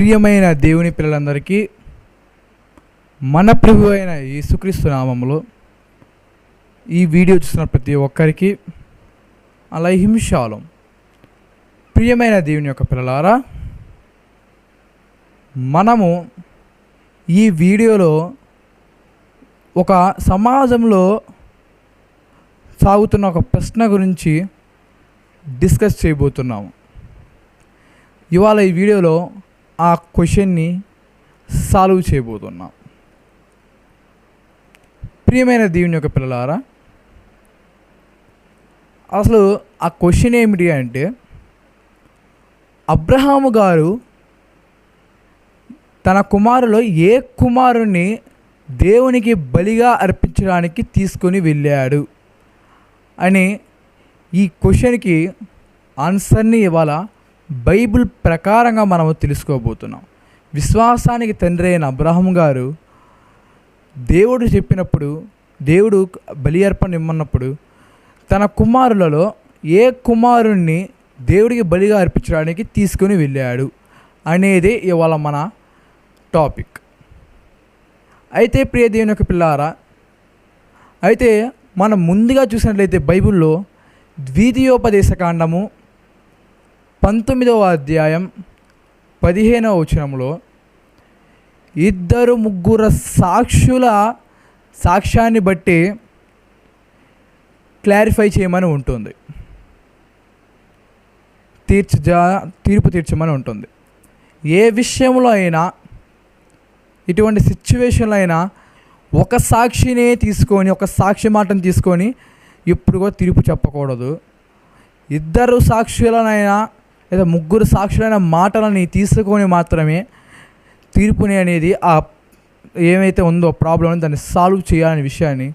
ప్రియమైన దేవుని పిల్లలందరికీ మన ప్రభు అయిన యేసుక్రీస్తు నామములో ఈ వీడియో చూస్తున్న ప్రతి ఒక్కరికి అలైహిం షాలోం. ప్రియమైన దేవుని యొక్క పిల్లలారా, మనము ఈ వీడియోలో ఒక సమాజంలో సాగుతున్న ఒక ప్రశ్న గురించి డిస్కస్ చేయబోతున్నాము. ఇవాళ ఈ వీడియోలో ఆ క్వశ్చన్ని సాల్వ్ చేయబోతున్నాం. ప్రియమైన దేవుని యొక్క పిల్లలారా, అసలు ఆ క్వశ్చన్ ఏమిటి అంటే, అబ్రహాము గారు తన కుమారులో ఏ కుమారుణ్ణి దేవునికి బలిగా అర్పించడానికి తీసుకొని వెళ్ళాడు అని ఈ క్వశ్చన్కి ఆన్సర్ని ఇవాళ బైబిల్ ప్రకారంగా మనము తెలుసుకోబోతున్నాం. విశ్వాసానికి తండ్రి అయిన అబ్రహాము గారు దేవుడు చెప్పినప్పుడు, దేవుడు బలి అర్పణ ఇమ్మన్నప్పుడు తన కుమారులలో ఏ కుమారుణ్ణి దేవుడికి బలిగా అర్పించడానికి తీసుకొని వెళ్ళాడు అనేది ఇవాళ మన టాపిక్. అయితే ప్రియ దేవుని యొక్క పిల్లారా, అయితే మనం ముందుగా చూసినట్లయితే బైబిల్లో ద్వితీయోపదేశకాండము 19వ అధ్యాయం 15వ వచనంలో ఇద్దరు ముగ్గురు సాక్షుల సాక్ష్యాన్ని బట్టి క్లారిఫై చేయమని ఉంటుంది, తీర్పు తీర్చమని ఉంటుంది. ఏ విషయంలో అయినా, ఇటువంటి సిచ్యువేషన్లో అయినా ఒక సాక్షినే తీసుకొని, ఒక సాక్షి మాటను తీసుకొని ఇప్పుడు కూడా తీర్పు చెప్పకూడదు. ఇద్దరు సాక్షులనైనా లేదా ముగ్గురు సాక్షులైన మాటలని తీసుకొని మాత్రమే తీర్పుని అనేది ఆ ఏమైతే ఉందో ప్రాబ్లం దాన్ని సాల్వ్ చేయాలనే విషయాన్ని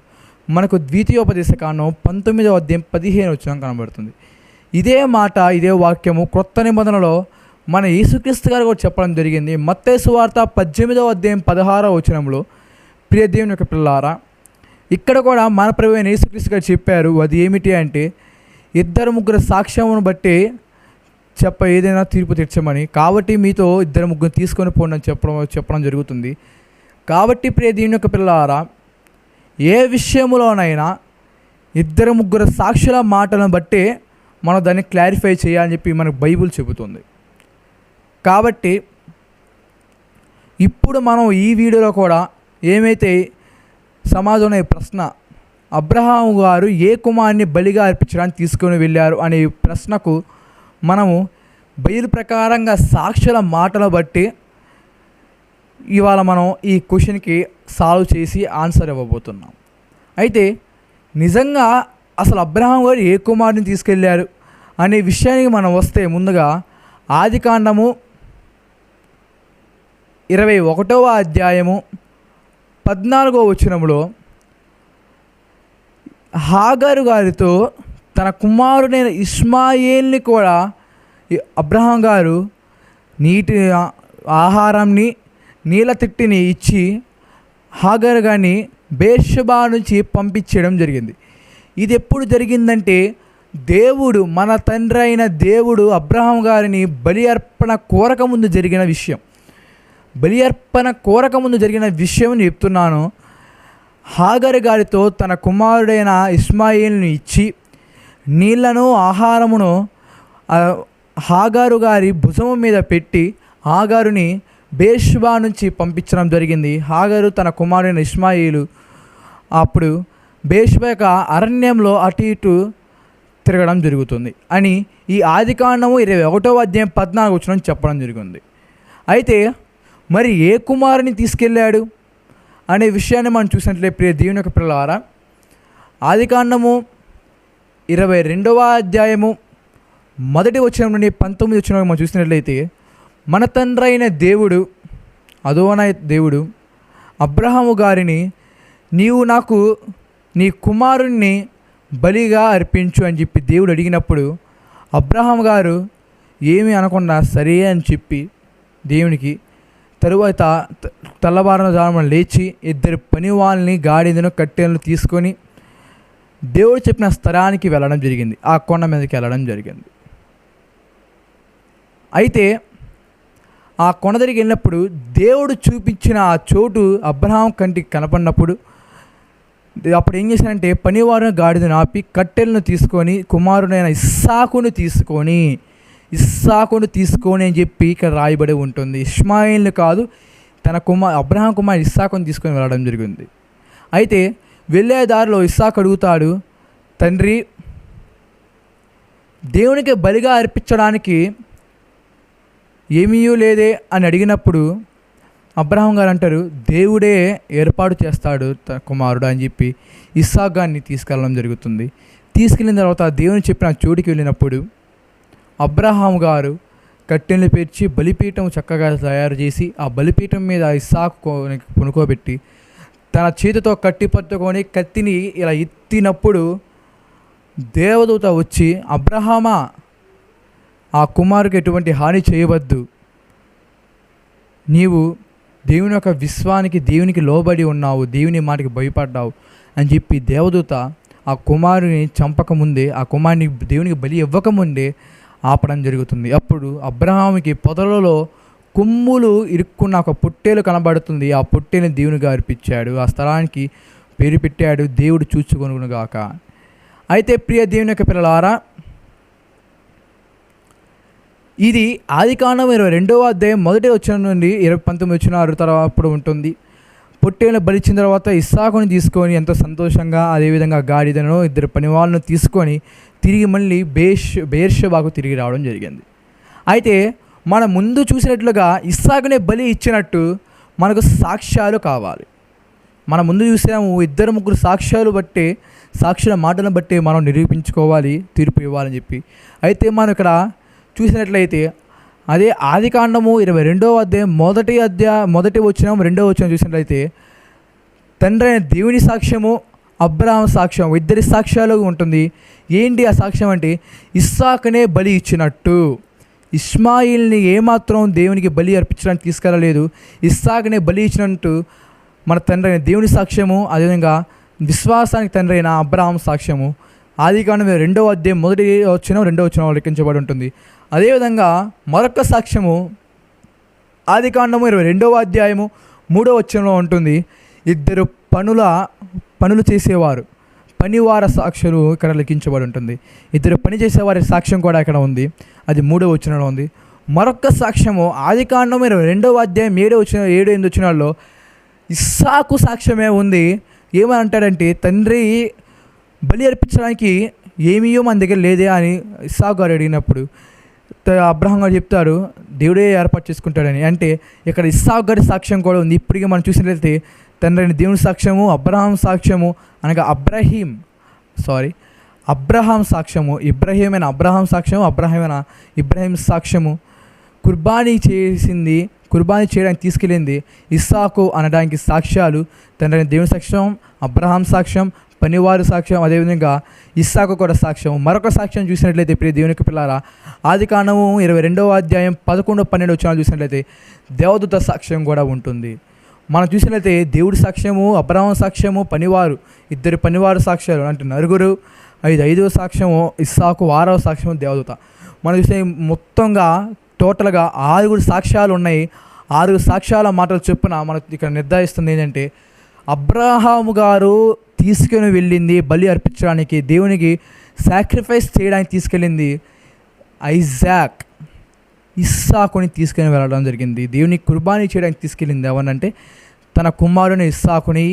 మనకు ద్వితీయోపదేశకాండం 19వ అధ్యాయం 15వ వచనం కనబడుతుంది. ఇదే మాట, ఇదే వాక్యము క్రొత్త నిబంధనలో మన యేసుక్రీస్తు గారు కూడా చెప్పడం జరిగింది. మత్తయి సువార్త 18వ అధ్యాయం 16వ వచనంలో. ప్రియ దేవుని యొక్క పిల్లారా, ఇక్కడ కూడా మన ప్రభువైన యేసుక్రీస్తు గారు చెప్పారు. అది ఏమిటి అంటే, ఇద్దరు ముగ్గురు సాక్ష్యమును బట్టి ఏదైనా తీర్పు తీర్చమని. కాబట్టి మీతో ఇద్దరు ముగ్గురు తీసుకొని పోండి అని చెప్పడం జరుగుతుంది. కాబట్టి ప్రియ దేవుని యొక్క పిల్లారా, ఏ విషయంలోనైనా ఇద్దరు ముగ్గురు సాక్షుల మాటలను బట్టి మనం దాన్ని క్లారిఫై చేయాలని చెప్పి మనకు బైబిల్ చెబుతుంది. కాబట్టి ఇప్పుడు మనం ఈ వీడియోలో కూడా ఏమైతే సమాజంలో ఈ ప్రశ్న, అబ్రహాము గారు ఏ కుమారుని బలిగా అర్పించడానికి తీసుకొని వెళ్ళారు అనే ప్రశ్నకు మనము బైబిల్ ప్రకారంగా సాక్షుల మాటలు బట్టి ఇవాళ మనం ఈ క్వశ్చన్కి సాల్వ్ చేసి ఆన్సర్ ఇవ్వబోతున్నాం. అయితే నిజంగా అసలు అబ్రహాము గారు ఏ కుమారుని తీసుకెళ్ళారు అనే విషయానికి మనం వస్తే, ముందుగా ఆదికాండము 21వ అధ్యాయము 14వ వచనంలో హాగరు గారితో తన కుమారుడైన ఇష్మాయేల్ని కూడా అబ్రహాం గారు నీటి ఆహారాన్ని, నీళ్ళ తిట్టిని ఇచ్చి హాగరు గారిని బేర్షెబా నుంచి పంపించడం జరిగింది. ఇది ఎప్పుడు జరిగిందంటే, దేవుడు, మన తండ్రి అయిన దేవుడు అబ్రహాం గారిని బలి అర్పణ కోరకముందు జరిగిన విషయం. బలి అర్పణ కోరకముందు జరిగిన విషయం చెప్తున్నాను. హాగరు గారితో తన కుమారుడైన ఇష్మాయేల్ని ఇచ్చి నీళ్లను, ఆహారమును హాగారు గారి భుజము మీద పెట్టి హాగారుని బేర్షెబా నుంచి పంపించడం జరిగింది. హాగారు తన కుమారుడైన ఇష్మాయేలు అప్పుడు బేర్షెబా యొక్క అరణ్యంలో అటు ఇటు తిరగడం జరుగుతుంది అని ఈ ఆదికాండము 21వ అధ్యాయం 14వ వచనం చెప్పడం జరిగింది. అయితే మరి ఏ కుమారుని తీసుకెళ్ళాడు అనే విషయాన్ని మనం చూసినట్లయితే, ప్రియ దేవుని యొక్క పిల్లలారా, ఆదికాండము 22వ అధ్యాయము 1వ వచనం నుండి 19వ వచనం మనం చూసినట్లయితే, మన తండ్రి అయిన దేవుడు, అదోనాయి దేవుడు అబ్రహాము గారిని, నీవు నాకు నీ కుమారుణ్ణి బలిగా అర్పించు అని చెప్పి దేవుడు అడిగినప్పుడు అబ్రహాము గారు ఏమీ అనకుండా సరే అని చెప్పి దేవునికి, తరువాత తెల్లవారుజామున లేచి ఇద్దరు పని వాళ్ళని, గాడిదను, కట్టెలను తీసుకొని దేవుడు చెప్పిన స్థలానికి వెళ్ళడం జరిగింది. ఆ కొండ మీదకి వెళ్ళడం జరిగింది. అయితే ఆ కొండ దగ్గరికి వెళ్ళినప్పుడు దేవుడు చూపించిన ఆ చోటు అబ్రహాం కంటికి కనపడినప్పుడు అప్పుడు ఏం చేశానంటే పనివారు గాడిదను ఆపి కట్టెలను తీసుకొని కుమారుడైన ఇస్సాకును తీసుకొని అని చెప్పి ఇక్కడ రాయబడి ఉంటుంది. ఇష్మాయిల్ని కాదు, తన అబ్రహాం కుమార్ ఇస్సాకుని తీసుకొని వెళ్ళడం జరిగింది. అయితే వెళ్ళే దారిలో ఇస్సాకు అడుగుతాడు, తండ్రి దేవునికి బలిగా అర్పించడానికి ఏమీ లేదే అని అడిగినప్పుడు అబ్రహాం గారు అంటారు, దేవుడే ఏర్పాటు చేస్తాడు కుమారుడు అని చెప్పి ఇస్సాకు గారిని తీసుకెళ్ళడం జరుగుతుంది. తీసుకెళ్ళిన తర్వాత దేవుని చెప్పిన చోటికి వెళ్ళినప్పుడు అబ్రహాం గారు కట్టెలు పేర్చి బలిపీఠం చక్కగా తయారు చేసి ఆ బలిపీఠం మీద ఇస్సాకు పునుకోబెట్టి తన చేతితో కట్టి పట్టుకొని కత్తిని ఇలా ఎత్తినప్పుడు దేవదూత వచ్చి, అబ్రహామా, ఆ కుమారుకి ఎటువంటి హాని చేయవద్దు, నీవు దేవుని యొక్క విశ్వానికి దేవునికి లోబడి ఉన్నావు, దేవుని మాటకి భయపడ్డావు అని చెప్పి దేవదూత ఆ కుమారుని చంపకముందే, ఆ కుమారుని దేవునికి బలి ఇవ్వకముందే ఆపడం జరుగుతుంది. అప్పుడు అబ్రహాముకి పొదలలో కొమ్ములు ఇరుక్కున్న ఒక పొట్టేలు కనబడుతుంది. ఆ పొట్టేని దేవునిగా అర్పించాడు, ఆ స్థలానికి పేరు పెట్టాడు, దేవుడు చూచుకొనుగాక. అయితే ప్రియ దేవుని యొక్క పిల్లలారా, ఇది ఆదికాండం 22వ అధ్యాయం 1వ వచనం నుండి 19 వచనాల తర్వాత ఉంటుంది. పొట్టేలను బలిచిన తర్వాత ఇస్సాకుని తీసుకొని ఎంతో సంతోషంగా అదేవిధంగా గాడిదను 2 పనివాళ్ళను తీసుకొని తిరిగి మళ్ళీ బెయేర్షెబాకు తిరిగి రావడం జరిగింది. అయితే మనం ముందు చూసినట్లుగా ఇస్సాకునే బలి ఇచ్చినట్టు మనకు సాక్ష్యాలు కావాలి. మనం ముందు చూసాము 2-3 సాక్షుల మాటలను బట్టి మనం నిరూపించుకోవాలి, తీర్పు ఇవ్వాలని చెప్పి. అయితే మనం ఇక్కడ చూసినట్లయితే అదే ఆదికాండము 22వ అధ్యాయం 1వ వచనం 2వ వచనం చూసినట్లయితే తండ్రి అయిన దేవుని సాక్ష్యము, అబ్రహాం సాక్ష్యం, ఇద్దరి సాక్ష్యాలు ఉంటుంది. ఏంటి ఆ సాక్ష్యం అంటే ఇస్సాకునే బలి ఇచ్చినట్టు. ఇష్మాయిల్ని ఏమాత్రం దేవునికి బలి అర్పించడానికి తీసుకెళ్ళలేదు, ఇస్సాకునే బలి ఇచ్చినట్టు మన తండ్రి అయిన దేవుని సాక్ష్యము, అదేవిధంగా విశ్వాసానికి తండ్రి అయిన అబ్రహాం సాక్ష్యము ఆదికాండం 2వ అధ్యాయం 1వ వచనం 2వ వచనం లెక్కించబడి ఉంటుంది. అదేవిధంగా మరొక సాక్ష్యము ఆదికాండము 22వ అధ్యాయము 3వ వచనంలో ఉంటుంది. 2 పనులు చేసేవారు, పనివార సాక్షులు ఇక్కడ లెక్కించబడి ఉంటుంది. 2 పని చేసేవారి సాక్ష్యం కూడా ఇక్కడ ఉంది, అది 3వ వచనంలో ఉంది. మరొక సాక్ష్యము ఆదికాండం 22వ అధ్యాయం 7-8 వచనాల్లో ఇస్సాకు సాక్ష్యమే ఉంది. ఏమని అంటాడంటే, తండ్రి బలి అర్పించడానికి ఏమీయో మన దగ్గర లేదే అని ఇస్సాకు గారు అడిగినప్పుడు అబ్రహాం గారు చెప్తారు, దేవుడే ఏర్పాటు చేసుకుంటాడని. అంటే ఇక్కడ ఇస్సాకు గారి సాక్ష్యం కూడా ఉంది. ఇప్పటికీ మనం చూసినట్లయితే తండ్రి అయిన దేవుని సాక్ష్యము, అబ్రహాం సాక్ష్యము, అనగా అబ్రహాం సాక్ష్యము, అబ్రహాం సాక్ష్యము, ఇబ్రాహీం సాక్ష్యము, కుర్బానీ చేయడానికి తీసుకెళ్ళింది ఇస్సాకు అనడానికి సాక్ష్యాలు తండ్రి అయిన దేవుని సాక్ష్యం, అబ్రహాం సాక్ష్యం, పనివారు సాక్ష్యం, అదేవిధంగా ఇస్సాకు కూడా సాక్ష్యం. మరొక సాక్ష్యం చూసినట్లయితే ప్రియ దేవునికి పిల్లారా ఆదికాండము 22వ అధ్యాయం 11-12 వచనాలు చూసినట్లయితే దేవదూత సాక్ష్యం కూడా ఉంటుంది. మనం చూసినట్లయితే దేవుడి సాక్ష్యము, అబ్రహాం సాక్ష్యము, ఇద్దరు పనివారు సాక్ష్యాలు అంటే 9, 5వ సాక్ష్యము ఇస్సాకు, 6వ సాక్ష్యము దేవదూత. మనం చూస్తే మొత్తంగా టోటల్గా 6 సాక్ష్యాలు ఉన్నాయి. 6 సాక్ష్యాల మాటలు చొప్పున మనకు ఇక్కడ నిర్ధారిస్తుంది ఏంటంటే అబ్రహాము గారు తీసుకుని వెళ్ళింది బలి అర్పించడానికి, దేవునికి సాక్రిఫైస్ చేయడానికి తీసుకెళ్ళింది ఇస్సాకుని తీసుకుని వెళ్ళడం జరిగింది. దేవునికి కుర్బానీ చేయడానికి తీసుకెళ్ళింది ఎవరంటే తన కుమారుని ఇస్సాకుని.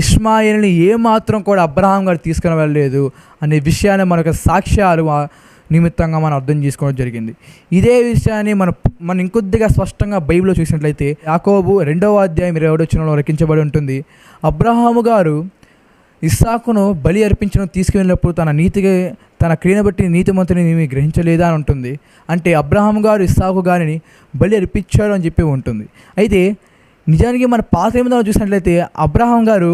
ఇష్మాయిల్ని ఏమాత్రం కూడా అబ్రహాం గారు తీసుకుని వెళ్ళలేదు అనే విషయాన్ని మనకు సాక్ష్యాలు నిమిత్తంగా మనం అర్థం చేసుకోవడం జరిగింది. ఇదే విషయాన్ని మనం ఇంకొద్దిగా స్పష్టంగా బైబిల్లో చూసినట్లయితే యాకోబు 2వ అధ్యాయం 20వ వచనంలో లిఖించబడి ఉంటుంది. అబ్రహాము గారు ఇస్సాకును బలి అర్పించడం తీసుకువెళ్ళినప్పుడు తన క్రియను బట్టి నీతిమంతుని నీవు గ్రహించలేదా అని ఉంటుంది. అంటే అబ్రహాము గారు ఇస్సాకు గారిని బలి అర్పించారు అని చెప్పి ఉంటుంది. అయితే నిజానికి మన పాత నిబంధనలో చూసినట్లయితే అబ్రహాం గారు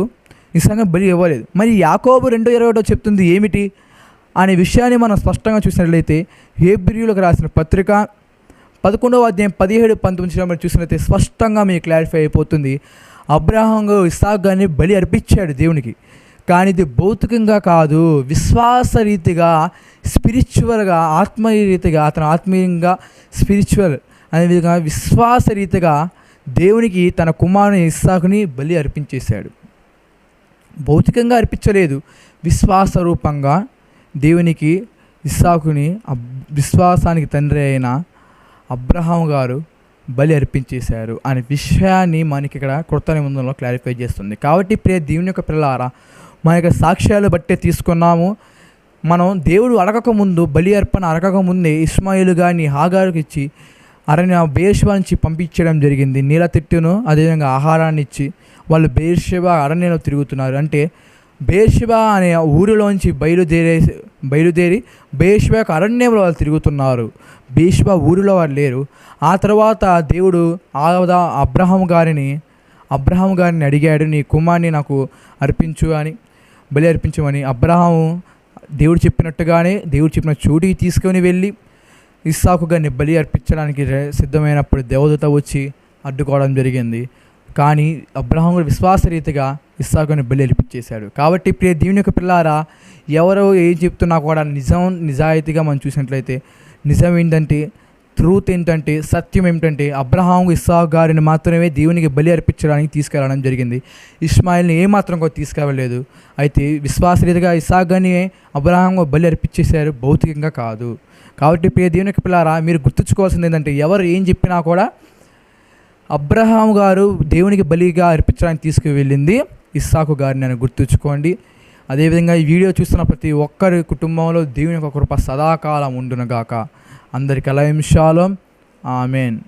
ఇస్సాకు బలి ఇవ్వలేదు. మరి యాకోబు 2:20 చెప్తుంది ఏమిటి అనే విషయాన్ని మనం స్పష్టంగా చూసినట్లయితే హెబ్రీయులకు రాసిన పత్రిక 11వ అధ్యాయం 17-19 చూసినట్లయితే స్పష్టంగా మీకు క్లారిఫై అయిపోతుంది. అబ్రహాం గారు ఇస్సాకు గారిని బలి అర్పించాడు దేవునికి, కానీ ఇది భౌతికంగా కాదు, విశ్వాస రీతిగా, స్పిరిచువల్గా, ఆత్మీయ రీతిగా, అతను ఆత్మీయంగా స్పిరిచువల్ అదేవిధంగా విశ్వాసరీతిగా దేవునికి తన కుమారుని ఇస్సాకుని బలి అర్పించేశాడు. భౌతికంగా అర్పించలేదు, విశ్వాస రూపంగా దేవునికి ఇస్సాకుని విశ్వాసానికి తండ్రి అయిన అబ్రహాం గారు బలి అర్పించేశారు అనే విషయాన్ని మనకి ఇక్కడ క్రొత్త నిబంధనలో క్లారిఫై చేస్తుంది. కాబట్టి ప్రియ దేవుని యొక్క పిల్లారా, మన యొక్క సాక్ష్యాలు బట్టే తీసుకున్నాము. మనం దేవుడు అడగకముందు, బలి అర్పణ అడగకముందే ఇష్మాయేలు గారిని హాగారుకి ఇచ్చి బెయేర్షెబా నుంచి పంపించడం జరిగింది. నీళ్ళ తిట్టును అదేవిధంగా ఆహారాన్ని ఇచ్చి వాళ్ళు బెయేర్షెబా అరణ్యంలో తిరుగుతున్నారు. అంటే బెయేర్షెబా అనే ఊరిలోంచి బయలుదేరి బెయేర్షెబా అరణ్యంలో వాళ్ళు తిరుగుతున్నారు. బెయేర్షెబా ఊరిలో వాళ్ళు లేరు. ఆ తర్వాత దేవుడు అబ్రహాం గారిని అడిగాడు, నీ కుమార్ని నాకు బలి అర్పించమని. అబ్రహాము దేవుడు చెప్పిన చోటికి తీసుకొని వెళ్ళి ఇస్సాకు గారిని బలి అర్పించడానికి సిద్ధమైనప్పుడు దేవదూత వచ్చి అడ్డుకోవడం జరిగింది. కానీ అబ్రహాం గారు విశ్వాసరీతిగా ఇస్సాకుని బలి అర్పించేశాడు. కాబట్టి ప్రియ దేవుని యొక్క పిల్లారా, ఎవరో ఏం చెప్తున్నా కూడా నిజాయితీగా మనం చూసినట్లయితే నిజం ఏంటంటే, ట్రూత్ ఏంటంటే, సత్యం ఏమిటంటే అబ్రహాం ఇస్సాకు గారిని మాత్రమే దేవునికి బలి అర్పించడానికి తీసుకెళ్ళడం జరిగింది. ఇష్మాయిల్ని ఏమాత్రం కూడా తీసుకెళ్ళలేదు. అయితే విశ్వాసరీతిగా ఇస్సాకు గారిని అబ్రహాం బలి అర్పించేశారు, భౌతికంగా కాదు. కాబట్టి ప్రియ దేవుని యొక్క పిల్లారా, మీరు గుర్తుంచుకోవాల్సింది ఏంటంటే, ఎవరు ఏం చెప్పినా కూడా అబ్రహాం గారు దేవునికి బలిగా అర్పించడానికి తీసుకువెళ్ళింది ఇస్సాకు గారిని అని గుర్తుంచుకోండి. అదేవిధంగా ఈ వీడియో చూస్తున్న ప్రతి ఒక్కరి కుటుంబంలో దేవుని యొక్క కృప సదాకాలం ఉండునుగాక. అందరికీ షాలోమ్, ఆమేన్.